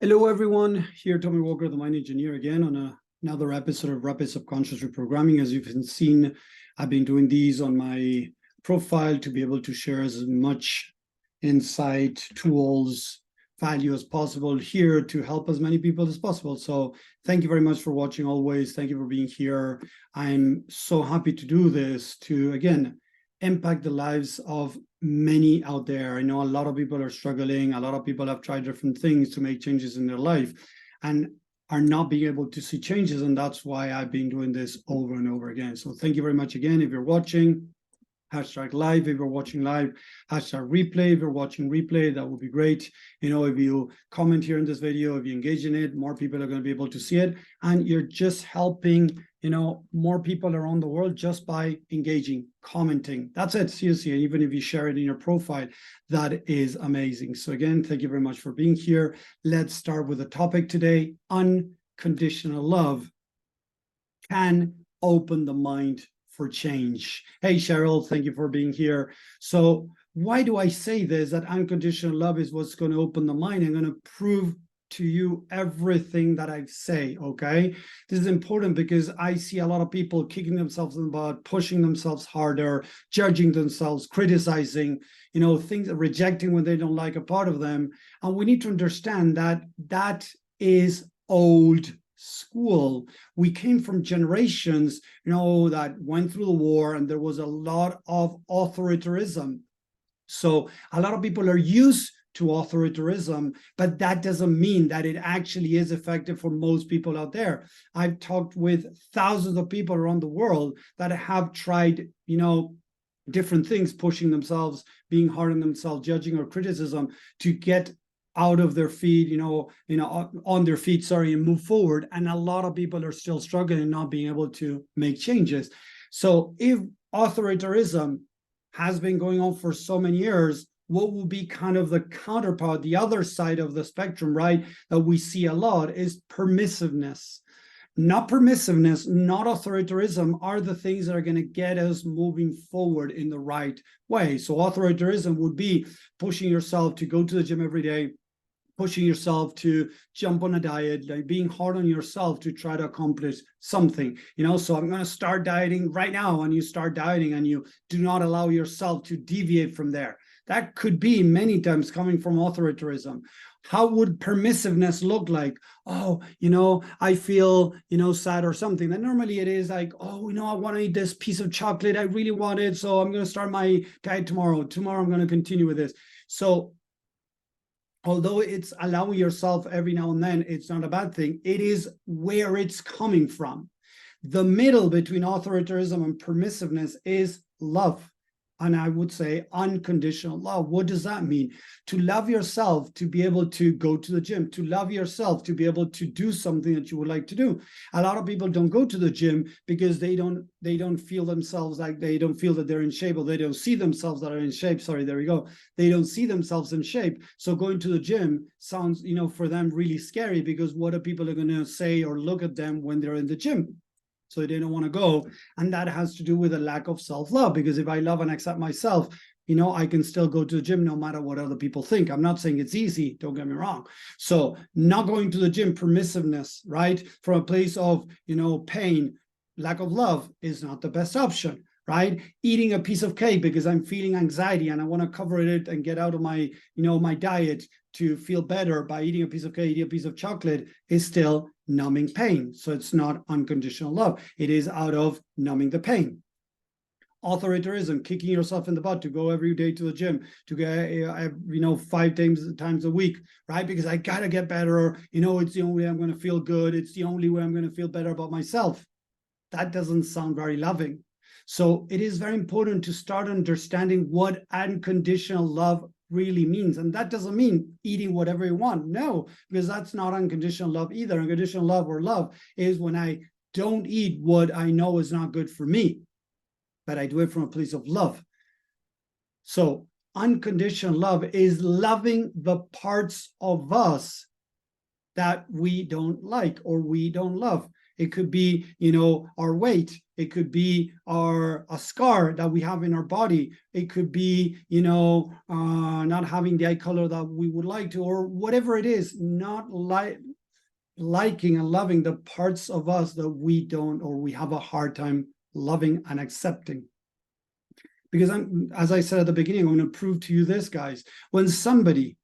Hello, everyone. Here, Tommy Walker, the Mind Engineer, again on another episode of Rapid Subconscious Reprogramming. As you've seen, I've been doing these on my profile to be able to share as much insight, tools, value as possible here to help as many people as possible. So thank you very much for watching always. Thank you for being here. I'm so happy to do this to, again, impact the lives of many out there. I know a lot of people are struggling. A lot of people have tried different things to make changes in their life and are not being able to see changes. And that's why I've been doing this over and over again. So thank you very much again. If you're watching, hashtag live. If you're watching live, hashtag replay. If you're watching replay, that would be great. You know, if you comment here in this video, if you engage in it, more people are going to be able to see it. And you're just helping, you know, more people around the world just by engaging, commenting. That's it, seriously. And even if you share it in your profile, that is amazing. So again, thank you very much for being here. Let's start with the topic today. Unconditional love can open the mind for change. Hey, Cheryl, thank you for being here. So why do I say this, that unconditional love is what's going to open the mind? I'm going to prove to you everything that I say, okay? This is important because I see a lot of people kicking themselves in the butt, pushing themselves harder, judging themselves, criticizing, you know, things, rejecting when they don't like a part of them. And we need to understand that that is old school. We came from generations, you know, that went through the war, and there was a lot of authoritarianism. So a lot of people are used to authoritarianism, but that doesn't mean that it actually is effective for most people out there. I've talked with thousands of people around the world that have tried, you know, different things, pushing themselves, being hard on themselves, judging or criticism to get out of their feet, on their feet, and move forward. And a lot of people are still struggling and not being able to make changes. So if authoritarianism has been going on for so many years, what will be kind of the counterpart, the other side of the spectrum, right, that we see a lot is permissiveness. Not permissiveness, not authoritarianism are the things that are going to get us moving forward in the right way. So authoritarianism would be pushing yourself to go to the gym every day, pushing yourself to jump on a diet, like being hard on yourself to try to accomplish something, you know. So I'm going to start dieting right now, and you start dieting and you do not allow yourself to deviate from there. That could be many times coming from authoritarianism. How would permissiveness look like? Oh, you know, I feel, you know, sad or something. And normally it is like, oh, you know, I want to eat this piece of chocolate. I really want it. So I'm going to start my diet tomorrow. Tomorrow I'm going to continue with this. So although it's allowing yourself every now and then, it's not a bad thing. It is where it's coming from. The middle between authoritarianism and permissiveness is love. And I would say unconditional love. What does that mean? To love yourself, to be able to go to the gym, to love yourself, to be able to do something that you would like to do. A lot of people don't go to the gym because they don't feel themselves, like they don't feel that they're in shape, or they don't see themselves that are in shape. Sorry, there we go. They don't see themselves in shape. So going to the gym sounds, you know, for them really scary, because what are people going to say or look at them when they're in the gym? So they don't want to go. And that has to do with a lack of self-love, because if I love and accept myself, you know, I can still go to the gym no matter what other people think. I'm not saying it's easy, don't get me wrong. So not going to the gym, permissiveness, right, from a place of, you know, pain, lack of love is not the best option, right? Eating a piece of cake because I'm feeling anxiety and I want to cover it and get out of my, you know, my diet to feel better by eating a piece of cake, eating a piece of chocolate, is still numbing pain. So it's not unconditional love. It is out of numbing the pain. Authoritarianism, kicking yourself in the butt to go every day to the gym, to get, you know, 5 times a week, right? Because I got to get better. Or, you know, it's the only way I'm going to feel good. It's the only way I'm going to feel better about myself. That doesn't sound very loving. So it is very important to start understanding what unconditional love really means. And that doesn't mean eating whatever you want. No, because that's not unconditional love either. Unconditional love, or love, is when I don't eat what I know is not good for me, but I do it from a place of love. So unconditional love is loving the parts of us that we don't like or we don't love. It could be, our weight. It could be a scar that we have in our body. It could be, not having the eye color that we would like to, or whatever it is, not liking and loving the parts of us that we don't, or we have a hard time loving and accepting. Because as I said at the beginning, I'm going to prove to you this, guys. When somebody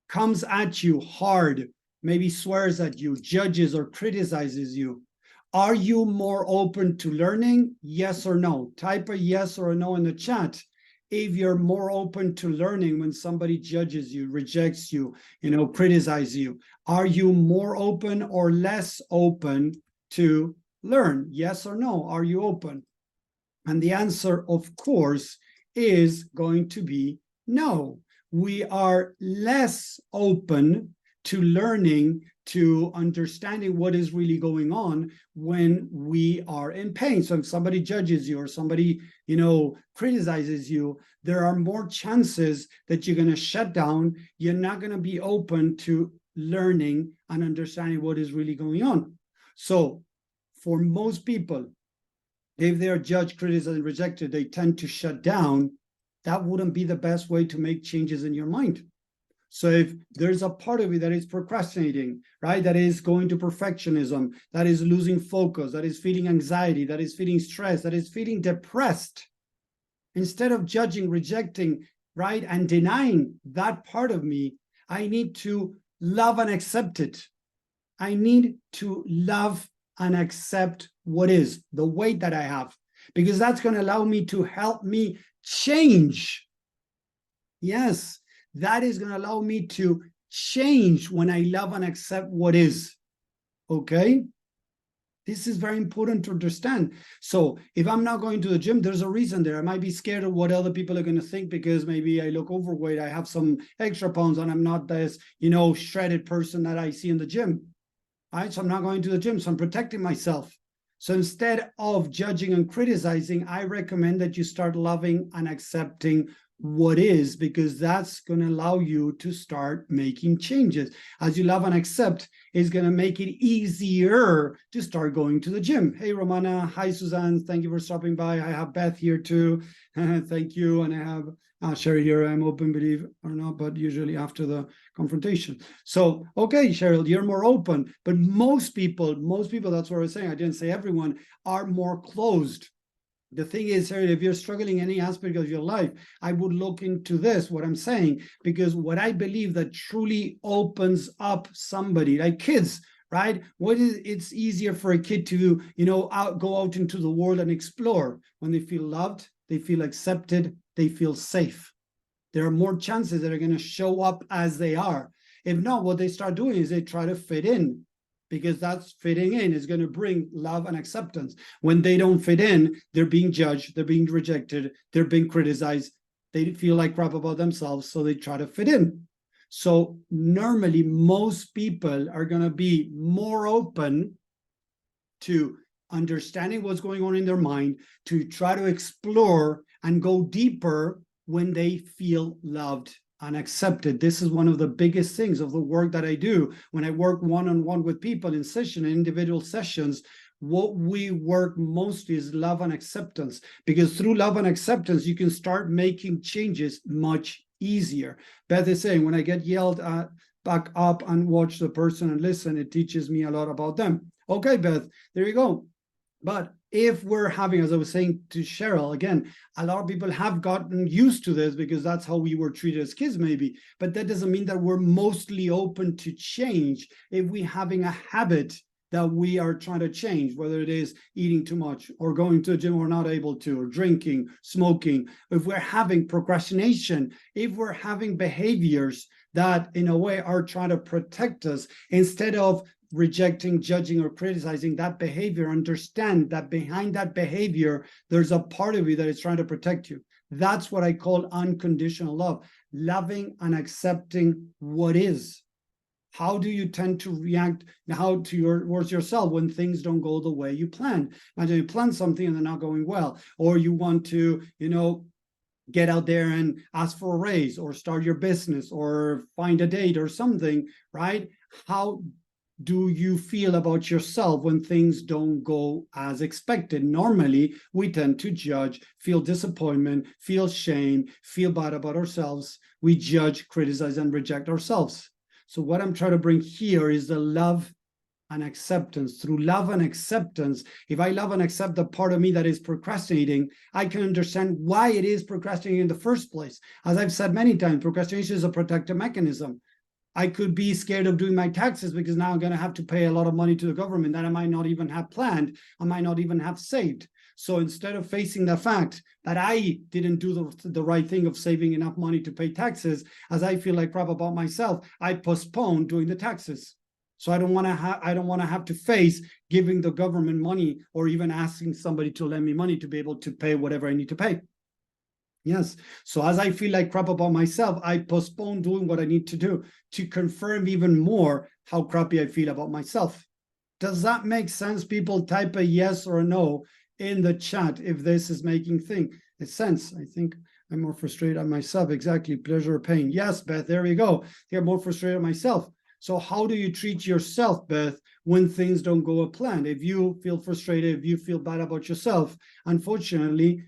comes at you hard, maybe swears at you, judges or criticizes you, are you more open to learning? Yes or no? Type a yes or a no in the chat if you're more open to learning when somebody judges you, rejects you, criticizes you. Are you more open or less open to learn? Yes or no? Are you open? And the answer, of course, is going to be no. We are less open to learning, to understanding what is really going on when we are in pain. So if somebody judges you or somebody, criticizes you, there are more chances that you're going to shut down. You're not going to be open to learning and understanding what is really going on. So for most people, if they are judged, criticized, and rejected, they tend to shut down. That wouldn't be the best way to make changes in your mind. So if there's a part of it that is procrastinating, right, that is going to perfectionism, that is losing focus, that is feeling anxiety, that is feeling stress, that is feeling depressed, instead of judging, rejecting, right, and denying that part of me, I need to love and accept it. I need to love and accept what is, the weight that I have, because that's going to allow me to help me change. Yes, that is going to allow me to change when I love and accept what is. Okay? This is very important to understand. So if I'm not going to the gym, there's a reason there. I might be scared of what other people are going to think because maybe I look overweight, I have some extra pounds, and I'm not this, shredded person that I see in the gym. All right, so I'm not going to the gym, so I'm protecting myself. So instead of judging and criticizing, I recommend that you start loving and accepting what is, because that's going to allow you to start making changes. As you love and accept, it's going to make it easier to start going to the gym. Hey, Romana. Hi, Suzanne. Thank you for stopping by. I have Beth here too. Thank you. And I have Sherry here. I'm open, believe or not, but usually after the confrontation. So, okay, Cheryl, you're more open. But most people, that's what I was saying, I didn't say everyone, are more closed. The thing is, if you're struggling in any aspect of your life, I would look into this, what I'm saying, because what I believe that truly opens up somebody, like kids, right? It's easier for a kid to, go out into the world and explore when they feel loved, they feel accepted, they feel safe. There are more chances that are going to show up as they are. If not, what they start doing is they try to fit in, because that's fitting in is going to bring love and acceptance. When they don't fit in, they're being judged, they're being rejected, they're being criticized, they feel like crap about themselves, so they try to fit in. So normally, most people are going to be more open to understanding what's going on in their mind, to try to explore and go deeper when they feel loved and accepted. This is one of the biggest things of the work that I do. When I work one-on-one with people in session, in individual sessions, what we work mostly is love and acceptance, because through love and acceptance, you can start making changes much easier. Beth is saying, when I get yelled at, back up and watch the person and listen, it teaches me a lot about them. Okay, Beth, there you go. But if we're having, as I was saying to Cheryl, again, a lot of people have gotten used to this because that's how we were treated as kids, maybe. But that doesn't mean that we're mostly open to change if we're having a habit that we are trying to change, whether it is eating too much or going to the gym or not able to, or drinking, smoking. If we're having procrastination, if we're having behaviors that in a way are trying to protect us, instead of rejecting, judging, or criticizing that behavior, understand that behind that behavior, there's a part of you that is trying to protect you. That's what I call unconditional love, loving and accepting what is. How do you tend to react towards yourself when things don't go the way you plan? Imagine you plan something and they're not going well, or you want to, get out there and ask for a raise or start your business or find a date or something, right? How do you feel about yourself when things don't go as expected? Normally, we tend to judge, feel disappointment, feel shame, feel bad about ourselves. We judge, criticize, and reject ourselves. So what I'm trying to bring here is the love and acceptance. Through love and acceptance, if I love and accept the part of me that is procrastinating, I can understand why it is procrastinating in the first place. As I've said many times, procrastination is a protective mechanism. I could be scared of doing my taxes because now I'm going to have to pay a lot of money to the government that I might not even have planned, I might not even have saved. So instead of facing the fact that I didn't do the right thing of saving enough money to pay taxes, as I feel like crap about myself, I postpone doing the taxes. So I don't want to have to face giving the government money or even asking somebody to lend me money to be able to pay whatever I need to pay. Yes. So as I feel like crap about myself, I postpone doing what I need to do to confirm even more how crappy I feel about myself. Does that make sense? People type a yes or a no in the chat if this is making sense. I think I'm more frustrated at myself. Exactly. Pleasure or pain. Yes, Beth, there we go. You're more frustrated at myself. So how do you treat yourself, Beth, when things don't go as planned? If you feel frustrated, if you feel bad about yourself, unfortunately,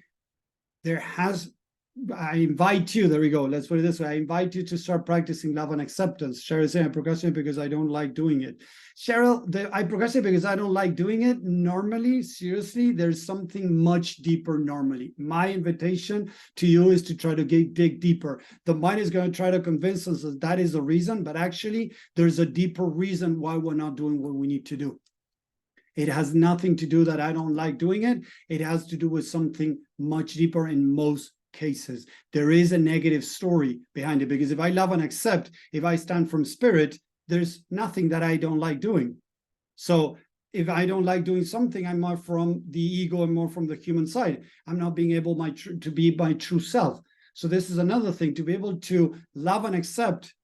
I invite you, there we go, let's put it this way, I invite you to start practicing love and acceptance. Cheryl is saying, I procrastinate because I don't like doing it. Cheryl, I procrastinate because I don't like doing it. Normally, seriously, there's something much deeper normally. My invitation to you is to try to dig deeper. The mind is going to try to convince us that is the reason, but actually, there's a deeper reason why we're not doing what we need to do. It has nothing to do that I don't like doing it. It has to do with something much deeper in most cases. There is a negative story behind it, because if I love and accept, if I stand from spirit, there's nothing that I don't like doing. So if I don't like doing something, I'm more from the ego and more from the human side. I'm not being able to be my true self. So this is another thing, to be able to love and accept,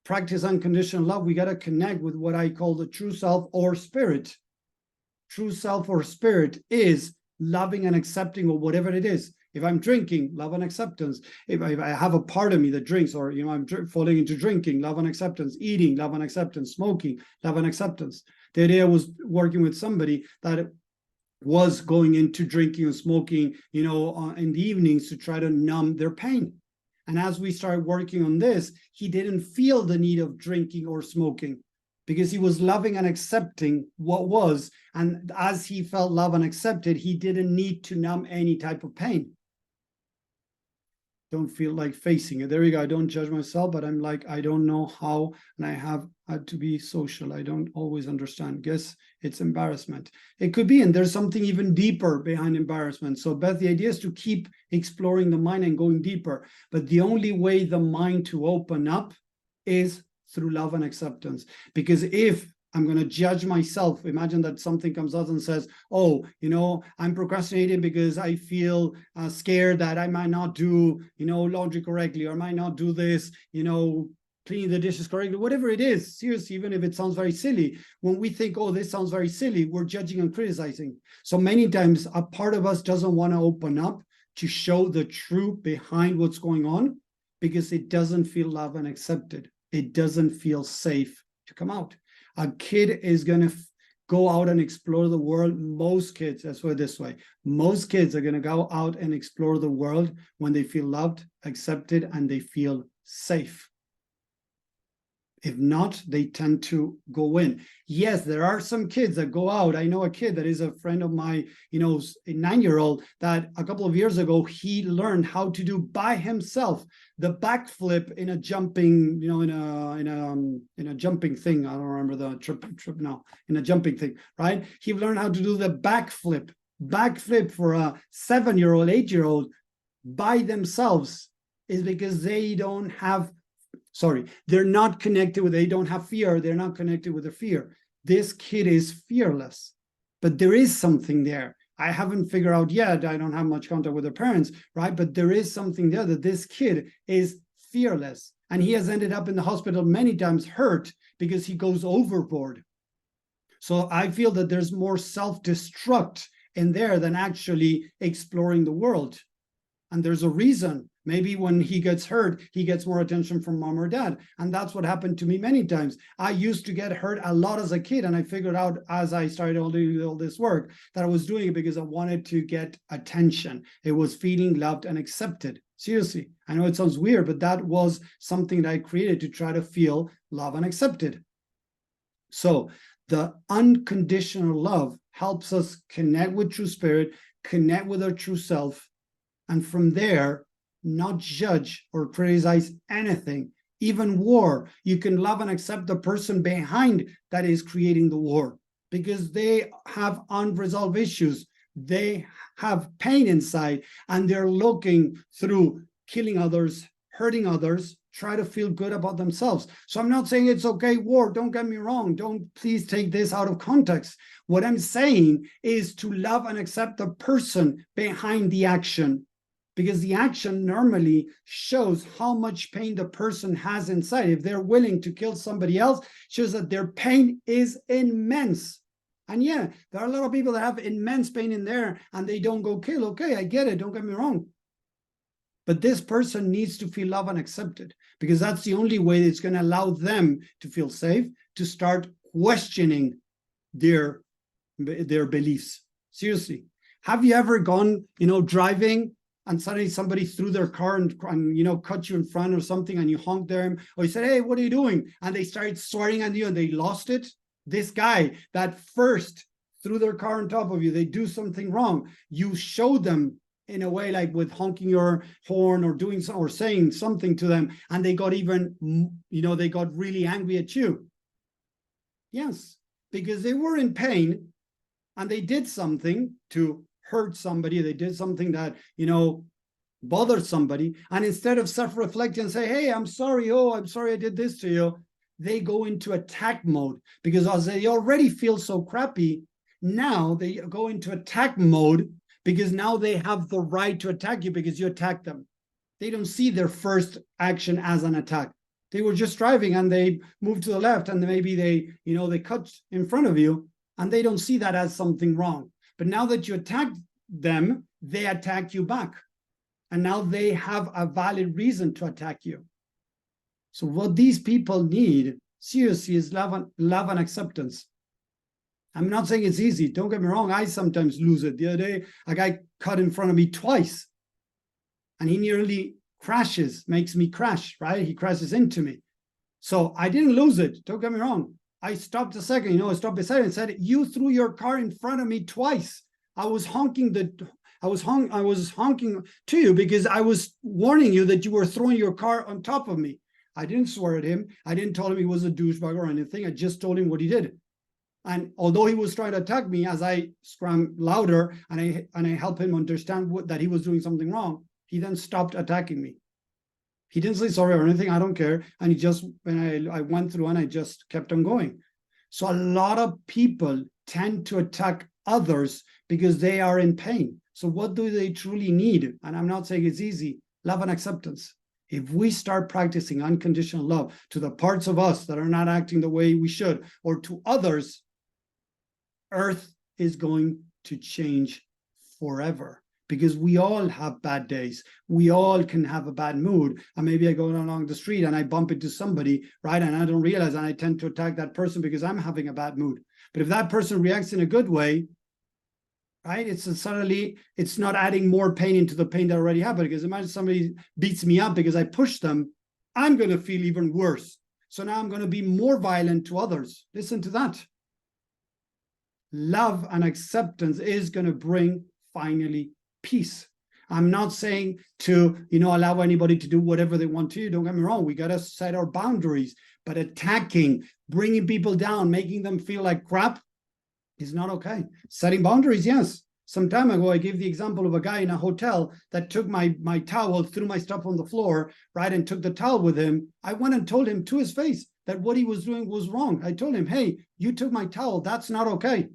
practice unconditional love. We got to connect with what I call the true self or spirit. True self or spirit is loving and accepting of whatever it is. If I'm drinking, love and acceptance. If I have a part of me that drinks, or I'm falling into drinking, love and acceptance. Eating, love and acceptance. Smoking, love and acceptance. The idea was working with somebody that was going into drinking and smoking, in the evenings to try to numb their pain. And as we started working on this, he didn't feel the need of drinking or smoking, because he was loving and accepting what was. And as he felt love and accepted, he didn't need to numb any type of pain. Don't feel like facing it. There you go. I don't judge myself, but I'm like, I don't know how, and I have had to be social. I don't always understand. Guess it's embarrassment. It could be, and there's something even deeper behind embarrassment. So, Beth, the idea is to keep exploring the mind and going deeper. But the only way the mind to open up is through love and acceptance. Because if I'm going to judge myself, imagine that something comes out and says, oh, I'm procrastinating because I feel scared that I might not do, laundry correctly, or might not do this, cleaning the dishes correctly, whatever it is. Seriously, even if it sounds very silly, when we think, oh, this sounds very silly, we're judging and criticizing. So many times a part of us doesn't want to open up to show the truth behind what's going on, because it doesn't feel loved and accepted. It doesn't feel safe to come out. A kid is going to go out and explore the world. Most kids, let's put it this way, most kids are going to go out and explore the world when they feel loved, accepted, and they feel safe. If not, they tend to go in. Yes, there are some kids that go out. I know a kid that is a friend of my, a 9-year-old, that a couple of years ago, he learned how to do by himself the backflip in a jumping, in a jumping thing. I don't remember the trip now, in a jumping thing, right? He learned how to do the backflip for a 7-year-old, 8-year-old by themselves, is because they don't have they're not connected with, they don't have fear. They're not connected with the fear. This kid is fearless, but there is something there. I haven't figured out yet. I don't have much contact with their parents, right? But there is something there, that this kid is fearless. And he has ended up in the hospital many times hurt because he goes overboard. So I feel that there's more self-destruct in there than actually exploring the world. And there's a reason Maybe when he gets hurt, he gets more attention from mom or dad. And that's what happened to me many times. I used to get hurt a lot as a kid. And I figured out as I started doing all this work that I was doing it because I wanted to get attention. It was feeling loved and accepted. Seriously, I know it sounds weird, but that was something that I created to try to feel loved and accepted. So the unconditional love helps us connect with true spirit, connect with our true self, and from there, not judge or criticize anything, even war. You can love and accept the person behind that is creating the war because they have unresolved issues. They have pain inside and they're looking through killing others, hurting others, try to feel good about themselves. So I'm not saying it's okay, war, don't get me wrong. Don't please take this out of context. What I'm saying is to love and accept the person behind the action, because the action normally shows how much pain the person has inside. If they're willing to kill somebody else, shows that their pain is immense. And yeah, there are a lot of people that have immense pain in there and they don't go kill. Okay, I get it, don't get me wrong. But this person needs to feel loved and accepted, because that's the only way it's going to allow them to feel safe, to start questioning their beliefs. Seriously. Have you ever gone, driving and suddenly somebody threw their car and cut you in front or something and you honked them, or you said, hey, what are you doing? And they started swearing at you and they lost it? This guy that first threw their car on top of you, they do something wrong. You show them in a way, like with honking your horn or doing so, or saying something to them, and they got even, they got really angry at you. Yes, because they were in pain and they did something to hurt somebody. They did something that, bothered somebody. And instead of self-reflecting and say, hey, I'm sorry. Oh, I'm sorry I did this to you. They go into attack mode because as they already feel so crappy, now they go into attack mode because now they have the right to attack you because you attacked them. They don't see their first action as an attack. They were just driving and they moved to the left and maybe they cut in front of you and they don't see that as something wrong. But now that you attacked them, they attack you back. And now they have a valid reason to attack you. So what these people need, seriously, is love and acceptance. I'm not saying it's easy. Don't get me wrong. I sometimes lose it. The other day, a guy cut in front of me twice. And he nearly crashes, makes me crash, right? He crashes into me. So I didn't lose it. Don't get me wrong. I stopped a second, I stopped beside him and said, you threw your car in front of me twice. I was honking to you because I was warning you that you were throwing your car on top of me. I didn't swear at him. I didn't tell him he was a douchebag or anything. I just told him what he did. And although he was trying to attack me, as I screamed louder and I helped him understand that he was doing something wrong, he then stopped attacking me. He didn't say sorry or anything. I don't care. And I went through and I just kept on going. So a lot of people tend to attack others because they are in pain. So what do they truly need? And I'm not saying it's easy. Love and acceptance. If we start practicing unconditional love to the parts of us that are not acting the way we should, or to others, Earth is going to change forever. Because we all have bad days. We all can have a bad mood. And maybe I go along the street and I bump into somebody, right? And I don't realize, and I tend to attack that person because I'm having a bad mood. But if that person reacts in a good way, right? It's not adding more pain into the pain that already happened. Because imagine somebody beats me up because I pushed them, I'm going to feel even worse. So now I'm going to be more violent to others. Listen to that. Love and acceptance is going to bring finally peace. I'm not saying to, allow anybody to do whatever they want to. Don't get me wrong. We got to set our boundaries, but attacking, bringing people down, making them feel like crap is not okay. Setting boundaries, yes. Some time ago, I gave the example of a guy in a hotel that took my towel, threw my stuff on the floor, right, and took the towel with him. I went and told him to his face that what he was doing was wrong. I told him, hey, you took my towel. That's not okay.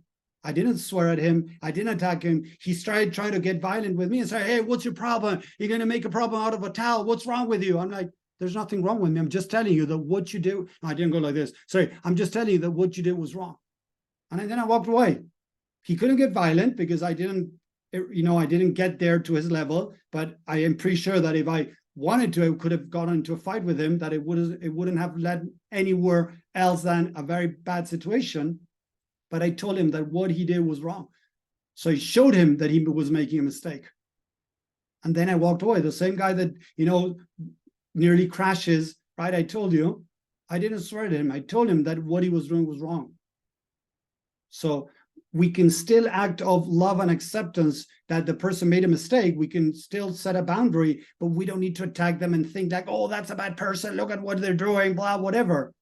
I didn't swear at him. I didn't attack him. He started trying to get violent with me and say, hey, what's your problem? You're going to make a problem out of a towel. What's wrong with you? I'm like, there's nothing wrong with me. I'm just telling you that what you did. No, I didn't go like this. Sorry, I'm just telling you that what you did was wrong. And then I walked away. He couldn't get violent because I didn't get there to his level. But I am pretty sure that if I wanted to, I could have gone into a fight with him that it wouldn't have led anywhere else than a very bad situation. But I told him that what he did was wrong. So I showed him that he was making a mistake. And then I walked away. The same guy that, nearly crashes, right? I told you, I didn't swear at him. I told him that what he was doing was wrong. So we can still act of love and acceptance that the person made a mistake. We can still set a boundary, but we don't need to attack them and think like, oh, that's a bad person. Look at what they're doing, blah, whatever.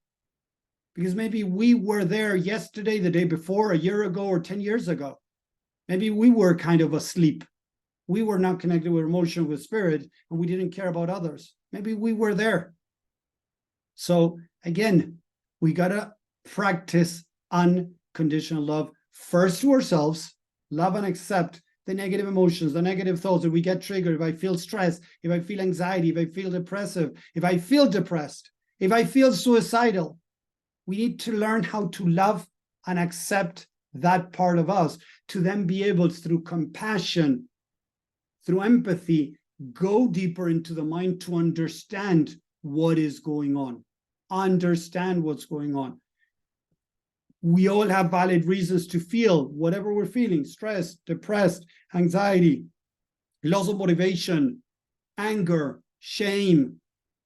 Because maybe we were there yesterday, the day before, a year ago, or 10 years ago. Maybe we were kind of asleep. We were not connected with emotion, with spirit, and we didn't care about others. Maybe we were there. So again, we got to practice unconditional love first to ourselves, love and accept the negative emotions, the negative thoughts. If we get triggered, if I feel stressed, if I feel anxiety, if I feel depressive, if I feel depressed, if I feel suicidal, we need to learn how to love and accept that part of us, to then be able, through compassion, through empathy, go deeper into the mind to understand what is going on, understand what's going on. We all have valid reasons to feel whatever we're feeling: stress, depressed, anxiety, loss of motivation, anger, shame,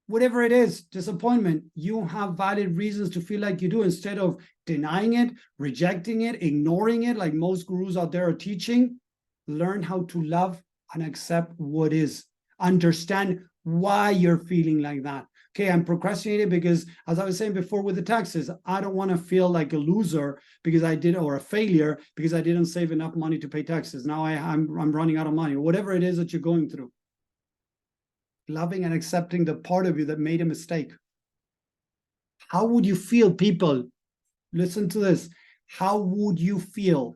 whatever it is, disappointment. You have valid reasons to feel like you do, instead of denying it, rejecting it, ignoring it, like most gurus out there are teaching. Learn how to love and accept what is. Understand why you're feeling like that. Okay, I'm procrastinating because, as I was saying before with the taxes, I don't want to feel like a loser because I did, or a failure because I didn't save enough money to pay taxes. Now I'm running out of money, or whatever it is that you're going through. Loving and accepting the part of you that made a mistake. How would you feel, people? Listen to this. How would you feel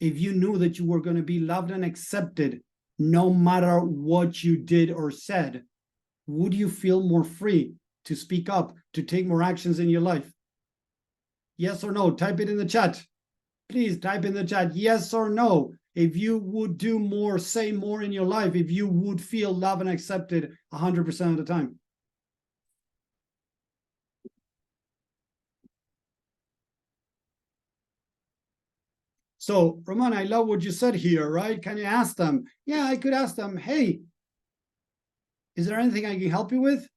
if you knew that you were going to be loved and accepted no matter what you did or said? Would you feel more free to speak up, to take more actions in your life? Yes or no? Type it in the chat. Please type in the chat, yes or no. If you would do more, say more in your life, if you would feel loved and accepted 100% of the time. So, Roman, I love what you said here, right? Can you ask them? Yeah, I could ask them, hey, is there anything I can help you with?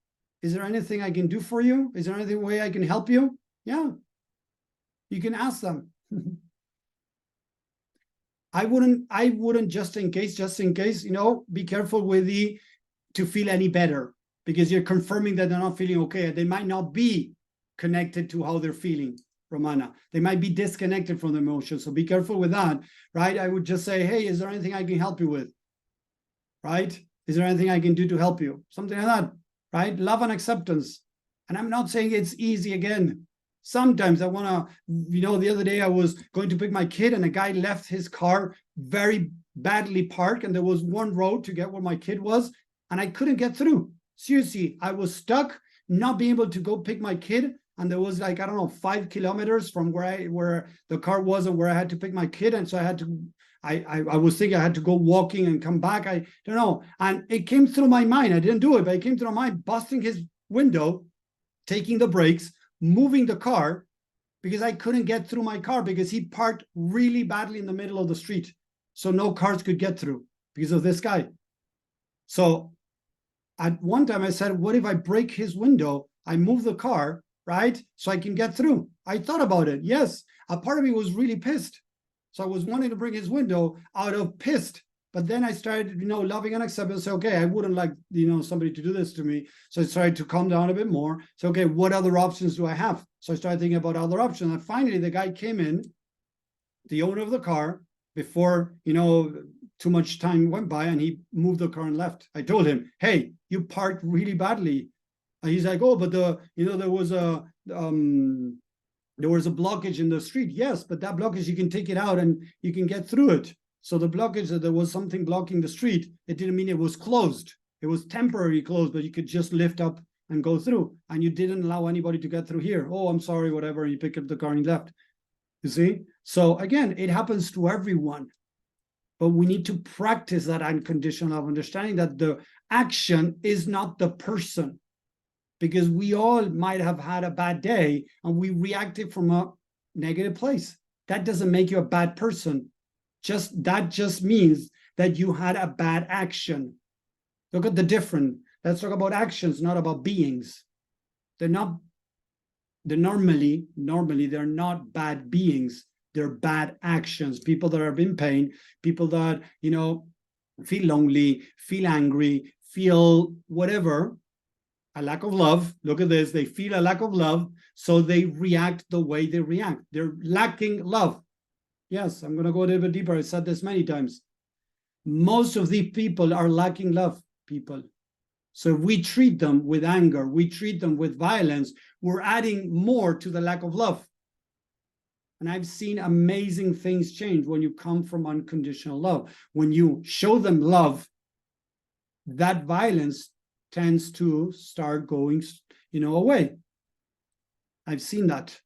Is there anything I can do for you? Is there any way I can help you? Yeah, you can ask them. I wouldn't just in case, be careful with to feel any better, because you're confirming that they're not feeling okay. They might not be connected to how they're feeling, Romana. They might be disconnected from the emotion. So be careful with that, right? I would just say, hey, is there anything I can help you with? Right? Is there anything I can do to help you? Something like that, right? Love and acceptance. And I'm not saying it's easy again. Sometimes I want to, the other day I was going to pick my kid and a guy left his car very badly parked, and there was one road to get where my kid was, and I couldn't get through. Seriously, I was stuck, not being able to go pick my kid, and there was 5 kilometers from where the car was and where I had to pick my kid, and so I had to, I was thinking I had to go walking and come back. I don't know, and it came through my mind. I didn't do it, but it came through my mind, busting his window, taking the brakes, moving the car, because I couldn't get through my car because he parked really badly in the middle of the street. So no cars could get through because of this guy. So at one time I said, what if I break his window? I move the car, right? So I can get through. I thought about it. Yes. A part of me was really pissed. So I was wanting to break his window out of pissed. But then I started, loving and accepting. Say, okay, I wouldn't like, somebody to do this to me. So I started to calm down a bit more. So, okay, what other options do I have? So I started thinking about other options. And finally, the guy came in, the owner of the car, before, too much time went by, and he moved the car and left. I told him, hey, you parked really badly. And he's like, oh, but there was a blockage in the street. Yes, but that blockage, you can take it out and you can get through it. So the blockage, that there was something blocking the street, it didn't mean it was closed. It was temporarily closed, but you could just lift up and go through. And you didn't allow anybody to get through here. Oh, I'm sorry, whatever. And you pick up the car and left. You see? So again, it happens to everyone. But we need to practice that unconditional love, understanding that the action is not the person, because we all might have had a bad day and we reacted from a negative place. That doesn't make you a bad person. That just means that you had a bad action. Look at the difference. Let's talk about actions, not about beings. They're normally they're not bad beings. They're bad actions. People that are in pain, people that, feel lonely, feel angry, feel whatever, a lack of love. Look at this. They feel a lack of love, so they react the way they react. They're lacking love. Yes, I'm going to go a little bit deeper. I said this many times. Most of these people are lacking love, people. So if we treat them with anger, we treat them with violence, we're adding more to the lack of love. And I've seen amazing things change when you come from unconditional love. When you show them love, that violence tends to start going, away. I've seen that.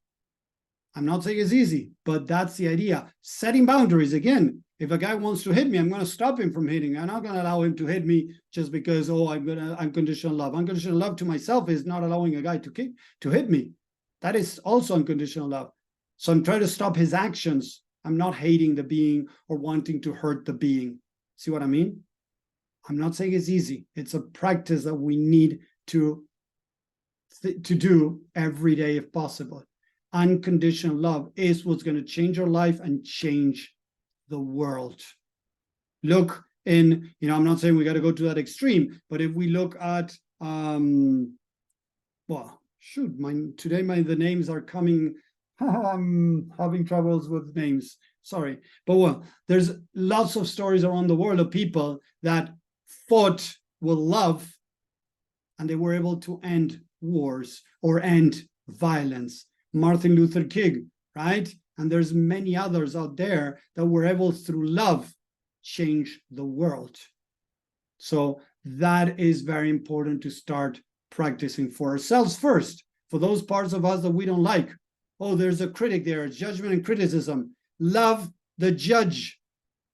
I'm not saying it's easy, but that's the idea. Setting boundaries. Again, if a guy wants to hit me, I'm going to stop him from hitting. I'm not going to allow him to hit me just because, I'm going to unconditional love. Unconditional love to myself is not allowing a guy to hit me. That is also unconditional love. So I'm trying to stop his actions. I'm not hating the being or wanting to hurt the being. See what I mean? I'm not saying it's easy. It's a practice that we need to do every day if possible. Unconditional love is what's going to change your life and change the world. Look I'm not saying we got to go to that extreme, but if we look at, today the names are coming. I'm having troubles with names. Sorry. But there's lots of stories around the world of people that fought with love and they were able to end wars or end violence. Martin Luther King, right? And there's many others out there that were able, through love, change the world. So that is very important to start practicing for ourselves first, for those parts of us that we don't like. Oh, there's a critic there, judgment and criticism. Love the judge.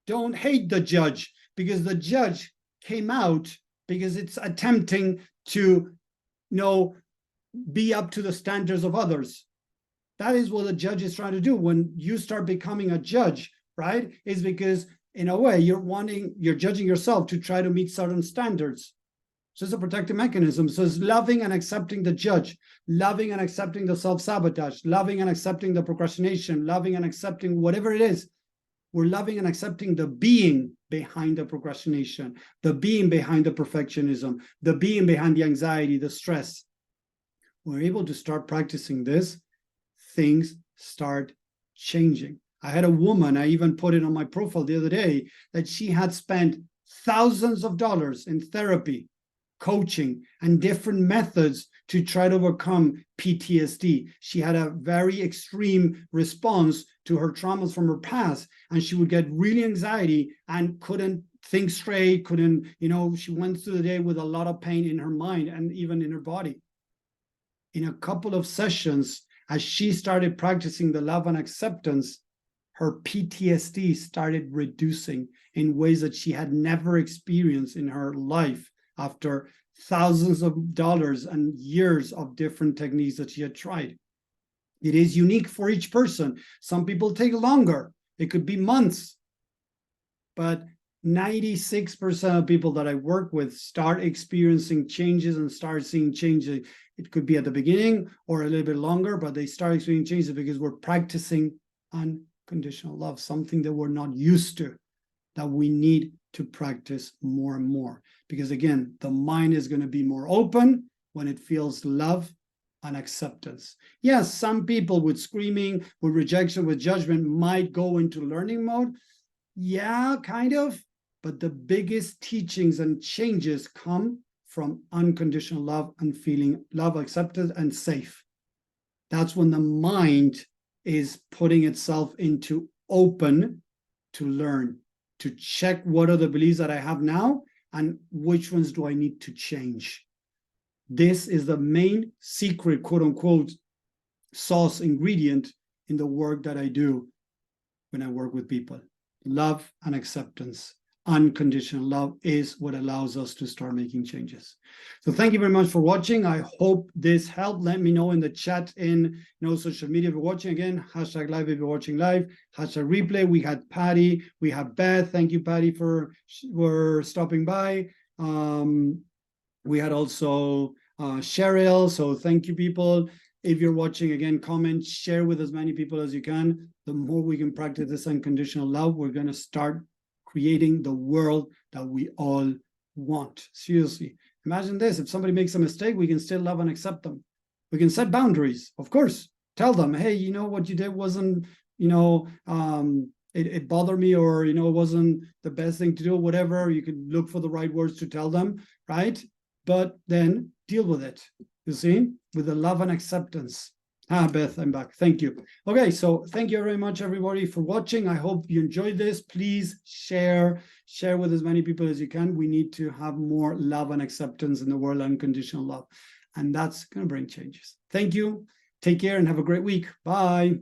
Don't hate the judge, because the judge came out because it's attempting to, be up to the standards of others. That is what the judge is trying to do. When you start becoming a judge, right, is because in a way you're judging yourself to try to meet certain standards. So it's a protective mechanism. So it's loving and accepting the judge, loving and accepting the self-sabotage, loving and accepting the procrastination, loving and accepting whatever it is. We're loving and accepting the being behind the procrastination, the being behind the perfectionism, the being behind the anxiety, the stress. We're able to start practicing this, things start changing. I had a woman, I even put it on my profile the other day, that she had spent thousands of dollars in therapy, coaching, and different methods to try to overcome PTSD. She had a very extreme response to her traumas from her past, and she would get really anxiety and couldn't think straight, she went through the day with a lot of pain in her mind and even in her body. In a couple of sessions, as she started practicing the love and acceptance, her PTSD started reducing in ways that she had never experienced in her life after thousands of dollars and years of different techniques that she had tried. It is unique for each person. Some people take longer. It could be months. But 96% of people that I work with start experiencing changes and start seeing changes. It could be at the beginning or a little bit longer, but they start experiencing changes because we're practicing unconditional love, something that we're not used to, that we need to practice more and more. Because again, the mind is going to be more open when it feels love and acceptance. Yes, some people with screaming, with rejection, with judgment might go into learning mode. Yeah, kind of. But the biggest teachings and changes come from unconditional love and feeling love, accepted, and safe. That's when the mind is putting itself into open to learn, to check what are the beliefs that I have now and which ones do I need to change. This is the main secret, quote unquote, sauce ingredient in the work that I do when I work with people. love and acceptance. Unconditional love is what allows us to start making changes. So thank you very much for watching. I hope this helped. Let me know in the chat in social media if you're watching. Again, hashtag live if you're watching live, hashtag replay. We had Patty, we have Beth. Thank you, Patty, for stopping by. We had also Cheryl. So thank you, people. If you're watching, again, comment, share with as many people as you can. The more we can practice this unconditional love, we're going to start creating the world that we all want. Seriously, imagine this. If somebody makes a mistake, we can still love and accept them. We can set boundaries, of course. Tell them, hey, what you did wasn't, it bothered me, or, it wasn't the best thing to do, whatever. You can look for the right words to tell them, right? But then deal with it, you see, with the love and acceptance. Beth, I'm back. Thank you. Okay, so thank you very much, everybody, for watching. I hope you enjoyed this. Please share with as many people as you can. We need to have more love and acceptance in the world, unconditional love. And that's going to bring changes. Thank you. Take care and have a great week. Bye.